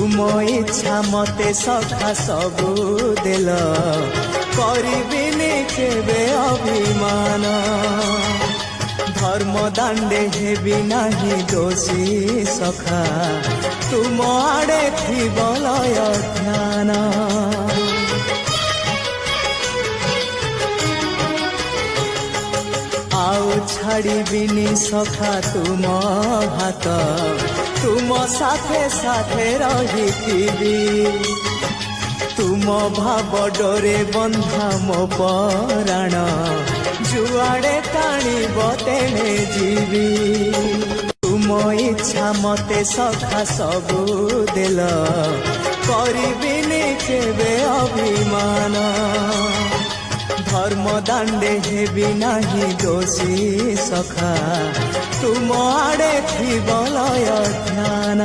तुम इच्छा मते सखा सबु देल करिबिनी केबे अभिमान धर्म दांडे हेबी नाही दोषी सखा तुम आड़े थिब लय ध्यान आउ छाड़िबिनी सखा तुम हाथ तुम साथे साथे रहिथिबी तुम भाव डोरे बंधा मो पराण जुआड़े टाणिब तेणे जीवी तुम इच्छा मते सखा सबु देल करिबिनी केबे अभिमान धर्म दांडे हेबी नाही दोषी सखा तुम आड़े थिब लय ध्यान।